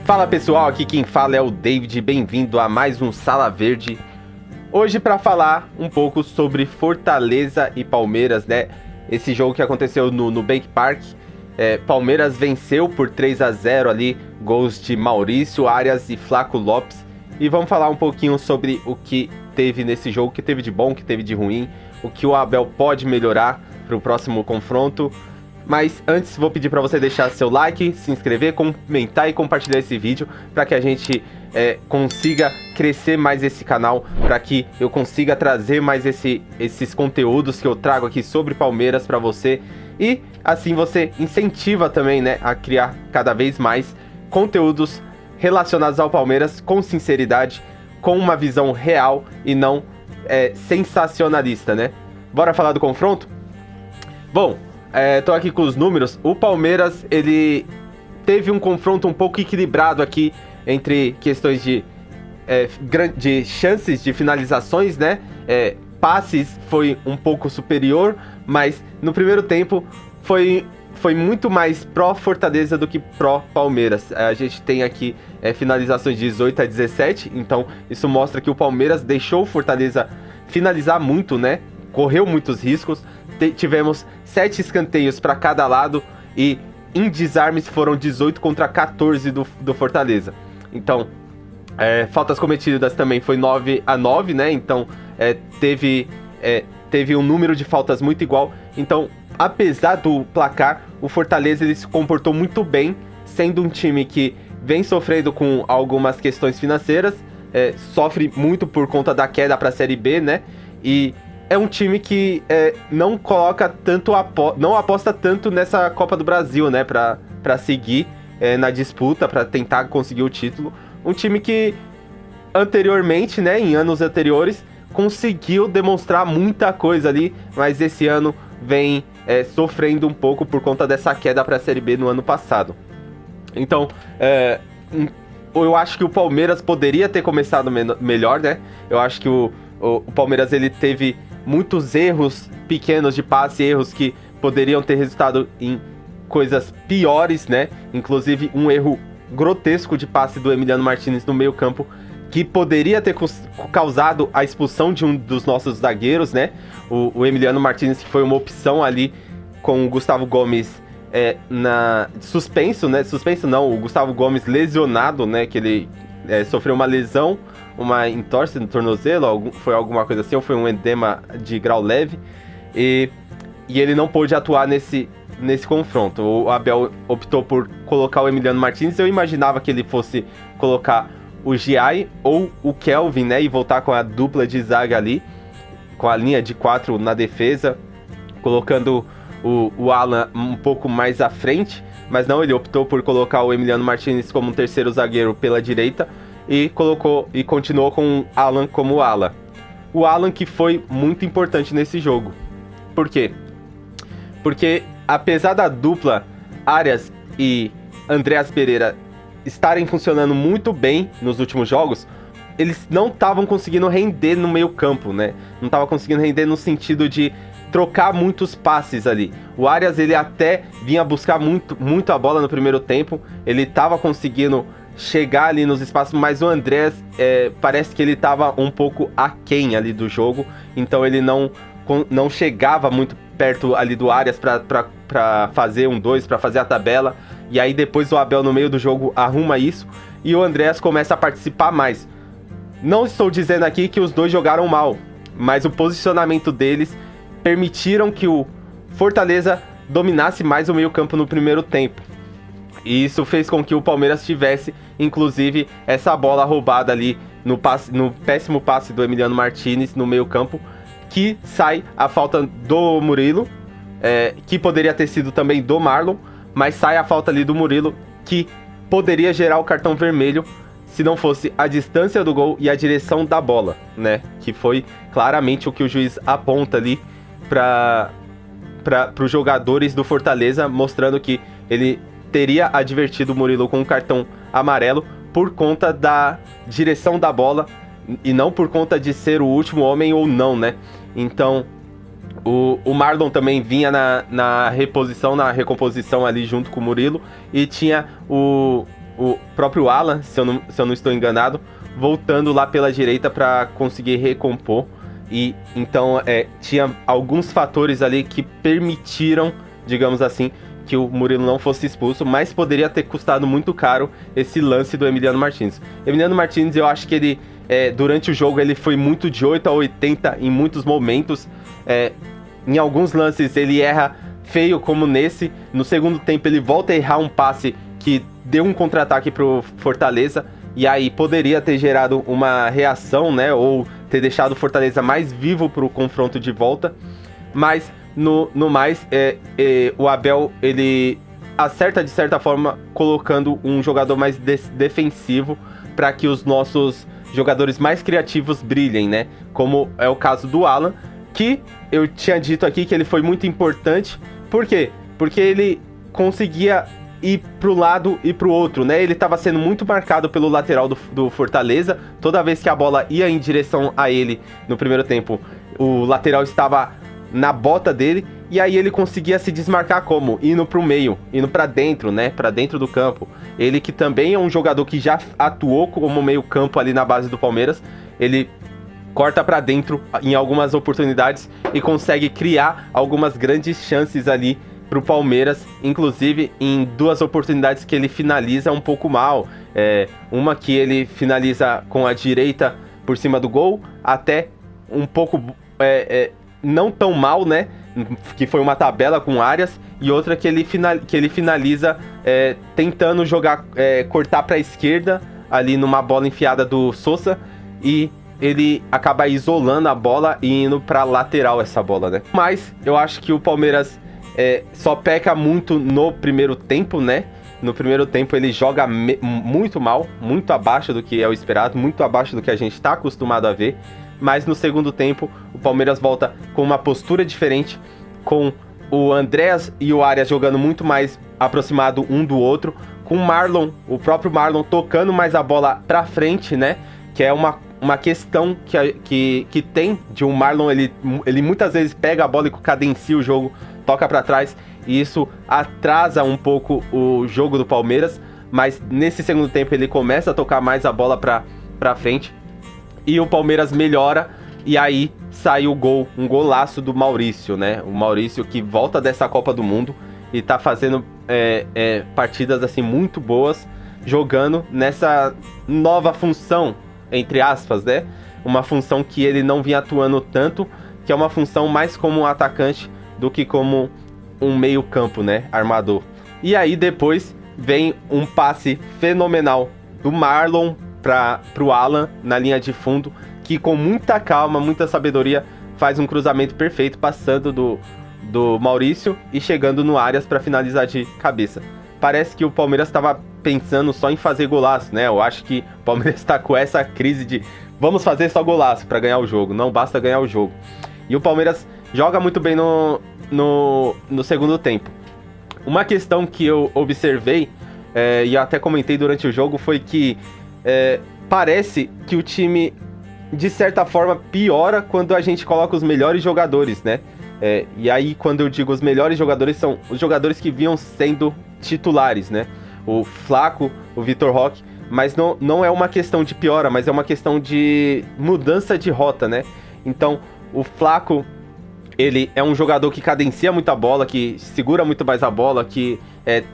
Fala pessoal, aqui quem fala é o David, bem-vindo a mais um Sala Verde. Hoje para falar um pouco sobre Fortaleza e Palmeiras, né? Esse jogo que aconteceu no Nubank Park. Palmeiras venceu por 3-0 ali, gols de Maurício, Arias e Flaco Lopes. E vamos falar um pouquinho sobre o que teve nesse jogo, o que teve de bom, o que teve de ruim, o que o Abel pode melhorar para o próximo confronto. Mas antes vou pedir para você deixar seu like, se inscrever, comentar e compartilhar esse vídeo para que a gente consiga crescer mais esse canal, para que eu consiga trazer mais esses conteúdos que eu trago aqui sobre Palmeiras para você. E assim você incentiva também, né, a criar cada vez mais conteúdos relacionados ao Palmeiras com sinceridade, com uma visão real e não sensacionalista, né? Bora falar do confronto? Bom, tô aqui com os números. O Palmeiras, ele teve um confronto um pouco equilibrado aqui entre questões de chances de finalizações, né? Passes foi um pouco superior, mas no primeiro tempo foi muito mais pró-Fortaleza do que pró-Palmeiras. A gente tem aqui finalizações de 18-17, então isso mostra que o Palmeiras deixou o Fortaleza finalizar muito, né? Correu muitos riscos. Tivemos 7 escanteios para cada lado e em desarmes foram 18 contra 14 do Fortaleza. Então, faltas cometidas também foi 9-9, né? Então, teve um número de faltas muito igual. Então, apesar do placar, o Fortaleza ele se comportou muito bem, sendo um time que vem sofrendo com algumas questões financeiras, sofre muito por conta da queda para a Série B, né? E é um time que não coloca tanto não aposta tanto nessa Copa do Brasil, né? Para seguir na disputa, para tentar conseguir o título. Um time que anteriormente, né? Em anos anteriores, conseguiu demonstrar muita coisa ali, mas esse ano vem sofrendo um pouco por conta dessa queda para a Série B no ano passado. Então, eu acho que o Palmeiras poderia ter começado melhor, né? Eu acho que o Palmeiras ele teve muitos erros pequenos de passe, erros que poderiam ter resultado em coisas piores, né? Inclusive um erro grotesco de passe do Emiliano Martins no meio campo, que poderia ter causado a expulsão de um dos nossos zagueiros, né? O Emiliano Martins, que foi uma opção ali com o Gustavo Gomes suspenso, né? Suspenso não, o Gustavo Gomes lesionado, né? Que ele sofreu uma lesão, uma entorse no tornozelo, foi alguma coisa assim, ou foi um edema de grau leve, e ele não pôde atuar nesse confronto. O Abel optou por colocar o Emiliano Martins. Eu imaginava que ele fosse colocar o Giai ou o Kelvin, né, e voltar com a dupla de zaga ali, com a linha de 4 na defesa, colocando o Alan um pouco mais à frente, mas não, ele optou por colocar o Emiliano Martins como um terceiro zagueiro pela direita e continuou com o Alan como ala. O Alan que foi muito importante nesse jogo. Por quê? Porque apesar da dupla Arias e Andreas Pereira estarem funcionando muito bem nos últimos jogos, eles não estavam conseguindo render no meio campo, né? Não estavam conseguindo render no sentido de trocar muitos passes ali. O Arias ele até vinha buscar muito a bola no primeiro tempo, ele estava conseguindo chegar ali nos espaços, mas o Andrés parece que ele estava um pouco aquém ali do jogo, então ele não chegava muito perto ali do Arias para fazer 1-2, para fazer a tabela, e aí depois o Abel no meio do jogo arruma isso, e o Andrés começa a participar mais. Não estou dizendo aqui que os dois jogaram mal, mas o posicionamento deles permitiram que o Fortaleza dominasse mais o meio campo no primeiro tempo. E isso fez com que o Palmeiras tivesse, inclusive, essa bola roubada ali no péssimo passe do Emiliano Martins no meio campo, que sai a falta do Murilo, que poderia ter sido também do Marlon, mas sai a falta ali do Murilo, que poderia gerar o cartão vermelho se não fosse a distância do gol e a direção da bola, né? Que foi claramente o que o juiz aponta ali para os jogadores do Fortaleza, mostrando que ele teria advertido o Murilo com um cartão amarelo por conta da direção da bola e não por conta de ser o último homem ou não, né? Então, o Marlon também vinha na recomposição ali junto com o Murilo, e tinha o o próprio Alan, se eu não estou enganado, voltando lá pela direita para conseguir recompor. E então tinha alguns fatores ali que permitiram, digamos assim, que o Murilo não fosse expulso, mas poderia ter custado muito caro esse lance do Emiliano Martins. Emiliano Martins, eu acho que ele, durante o jogo, ele foi muito de 8 a 80 em muitos momentos. Em alguns lances ele erra feio, como nesse. No segundo tempo ele volta a errar um passe que deu um contra-ataque pro Fortaleza, e aí poderia ter gerado uma reação, né, ou ter deixado o Fortaleza mais vivo pro confronto de volta. Mas no mais, o Abel, ele acerta de certa forma colocando um jogador mais defensivo para que os nossos jogadores mais criativos brilhem, né? Como é o caso do Alan, que eu tinha dito aqui que ele foi muito importante. Por quê? Porque ele conseguia ir pro lado e pro outro, né? Ele estava sendo muito marcado pelo lateral do Fortaleza. Toda vez que a bola ia em direção a ele no primeiro tempo, o lateral estava na bota dele, e aí ele conseguia se desmarcar como? Indo pro meio, indo pra dentro, né? Pra dentro do campo. Ele que também é um jogador que já atuou como meio campo ali na base do Palmeiras, ele corta pra dentro em algumas oportunidades e consegue criar algumas grandes chances ali pro Palmeiras, inclusive em duas oportunidades que ele finaliza um pouco mal. Uma que ele finaliza com a direita por cima do gol, até um pouco... não tão mal, né? Que foi uma tabela com áreas, e outra que ele finaliza tentando jogar, cortar para a esquerda, ali numa bola enfiada do Sousa, e ele acaba isolando a bola e indo para lateral essa bola, né? Mas eu acho que o Palmeiras só peca muito no primeiro tempo, né? No primeiro tempo ele joga muito mal, muito abaixo do que é o esperado, muito abaixo do que a gente está acostumado a ver. Mas no segundo tempo, o Palmeiras volta com uma postura diferente, com o Andréas e o Arias jogando muito mais aproximado um do outro, com o próprio Marlon tocando mais a bola pra frente, né? Que é uma questão que tem de um Marlon, ele muitas vezes pega a bola e cadencia o jogo, toca pra trás, e isso atrasa um pouco o jogo do Palmeiras, mas nesse segundo tempo ele começa a tocar mais a bola pra frente, e o Palmeiras melhora, e aí sai o gol, um golaço do Maurício, né? O Maurício que volta dessa Copa do Mundo e tá fazendo partidas assim muito boas, jogando nessa nova função, entre aspas, né? Uma função que ele não vinha atuando tanto, que é uma função mais como um atacante do que como um meio-campo, né? Armador. E aí depois vem um passe fenomenal do Marlon pro Alan na linha de fundo, que com muita calma, muita sabedoria, faz um cruzamento perfeito, passando do Maurício e chegando no Arias para finalizar de cabeça. Parece que o Palmeiras estava pensando só em fazer golaço, né? Eu acho que o Palmeiras está com essa crise de vamos fazer só golaço para ganhar o jogo, não basta ganhar o jogo. E o Palmeiras joga muito bem no segundo tempo. Uma questão que eu observei, e eu até comentei durante o jogo, foi que parece que o time, de certa forma, piora quando a gente coloca os melhores jogadores, né? E aí, quando eu digo os melhores jogadores, são os jogadores que vinham sendo titulares, né? O Flaco, o Vitor Roque, mas não é uma questão de piora, mas é uma questão de mudança de rota, né? Então, o Flaco, ele é um jogador que cadencia muito a bola, que segura muito mais a bola, que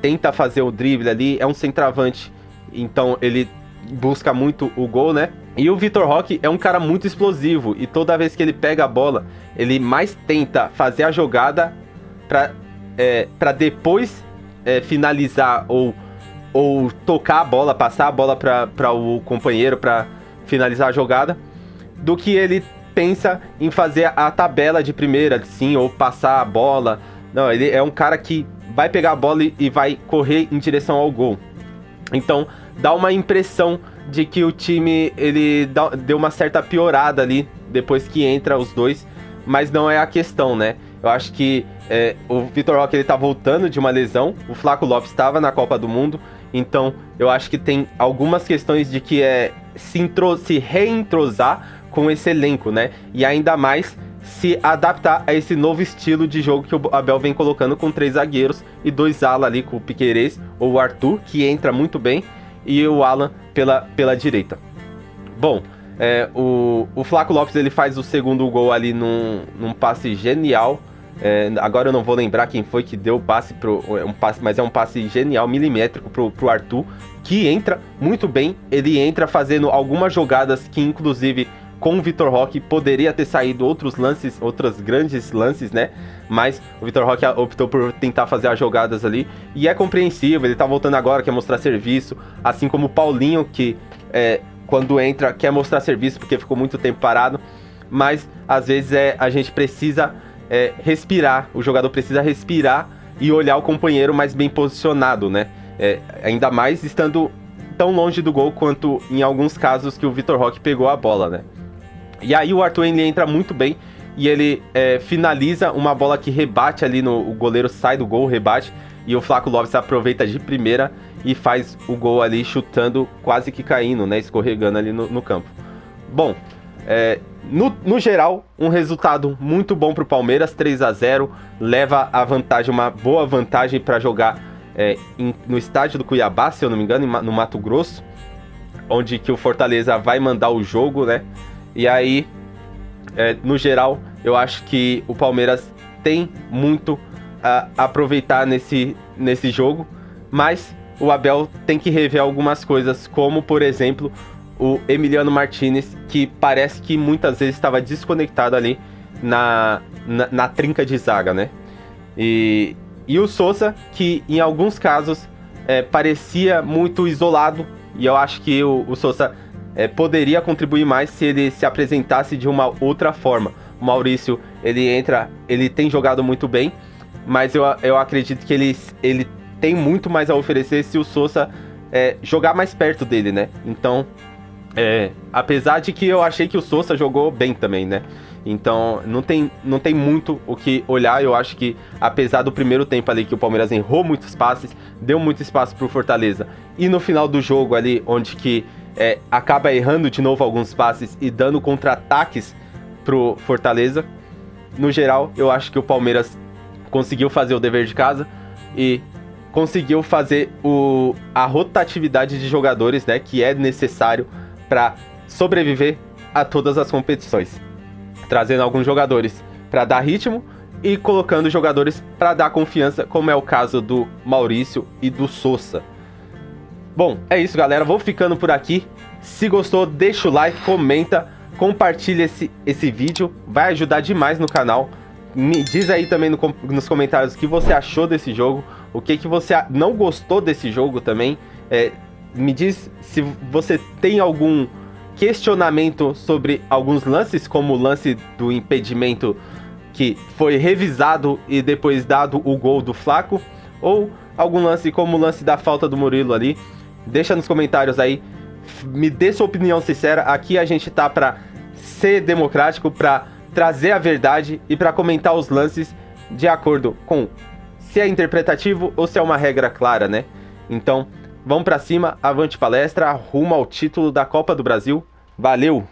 tenta fazer o drible ali, é um centroavante, então ele busca muito o gol, né? E o Vitor Roque é um cara muito explosivo, e toda vez que ele pega a bola, ele mais tenta fazer a jogada para depois finalizar ou tocar a bola, passar a bola para o companheiro para finalizar a jogada, do que ele pensa em fazer a tabela de primeira, sim, ou passar a bola. Não, ele é um cara que vai pegar a bola e vai correr em direção ao gol. Então, dá uma impressão de que o time ele deu uma certa piorada ali depois que entra os dois, mas não é a questão, né? Eu acho que o Vitor Roque ele tá voltando de uma lesão, o Flaco Lopes estava na Copa do Mundo, então eu acho que tem algumas questões de que se reentrosar com esse elenco, né? E ainda mais se adaptar a esse novo estilo de jogo que o Abel vem colocando, com 3 zagueiros e 2 ala ali, com o Piquerez ou o Arthur, que entra muito bem, e o Alan pela direita. Bom, o Flaco Lopes ele faz o segundo gol ali num passe genial. Agora eu não vou lembrar quem foi que deu o passe, mas é um passe genial, milimétrico pro Arthur, que entra muito bem. Ele entra fazendo algumas jogadas que, inclusive, com o Vitor Roque poderia ter saído outros grandes lances, né? Mas o Vitor Roque optou por tentar fazer as jogadas ali. E é compreensível, ele tá voltando agora, quer mostrar serviço. Assim como o Paulinho, que quando entra quer mostrar serviço porque ficou muito tempo parado. Mas às vezes a gente precisa respirar, o jogador precisa respirar e olhar o companheiro mais bem posicionado, né? Ainda mais estando tão longe do gol quanto em alguns casos que o Vitor Roque pegou a bola, né? E aí o Arthur ele entra muito bem e ele finaliza uma bola que rebate ali o goleiro sai do gol, rebate, e o Flaco Lopes aproveita de primeira e faz o gol ali chutando, quase que caindo, né? Escorregando ali no campo. Bom, no geral, um resultado muito bom para o Palmeiras, 3-0, leva a vantagem, uma boa vantagem para jogar no estádio do Cuiabá, se eu não me engano, no Mato Grosso, onde que o Fortaleza vai mandar o jogo, né? E aí, no geral, eu acho que o Palmeiras tem muito a aproveitar nesse jogo, mas o Abel tem que rever algumas coisas, como, por exemplo, o Emiliano Martinez, que parece que muitas vezes estava desconectado ali na trinca de zaga, né? E o Sousa, que em alguns casos parecia muito isolado, e eu acho que o Sousa poderia contribuir mais se ele se apresentasse de uma outra forma. O Maurício, ele tem jogado muito bem, mas eu acredito que ele tem muito mais a oferecer se o Sousa jogar mais perto dele, né? Então, apesar de que eu achei que o Sousa jogou bem também, né? Então, não tem muito o que olhar. Eu acho que, apesar do primeiro tempo ali que o Palmeiras errou muitos passes, deu muito espaço pro Fortaleza, e no final do jogo ali, onde que acaba errando de novo alguns passes e dando contra-ataques pro Fortaleza, no geral, eu acho que o Palmeiras conseguiu fazer o dever de casa e conseguiu fazer a rotatividade de jogadores, né, que é necessário para sobreviver a todas as competições, trazendo alguns jogadores para dar ritmo e colocando jogadores para dar confiança, como é o caso do Maurício e do Sousa. Bom, é isso, galera, vou ficando por aqui. Se gostou, deixa o like, comenta, compartilha esse vídeo, vai ajudar demais no canal. Me diz aí também nos comentários o que você achou desse jogo, o que você não gostou desse jogo também. Me diz se você tem algum questionamento sobre alguns lances, como o lance do impedimento que foi revisado e depois dado o gol do Flaco, ou algum lance como o lance da falta do Murilo ali. Deixa nos comentários aí, me dê sua opinião sincera. Aqui a gente tá pra ser democrático, pra trazer a verdade e pra comentar os lances de acordo com se é interpretativo ou se é uma regra clara, né? Então, vamos pra cima, avante palestra, rumo ao título da Copa do Brasil. Valeu!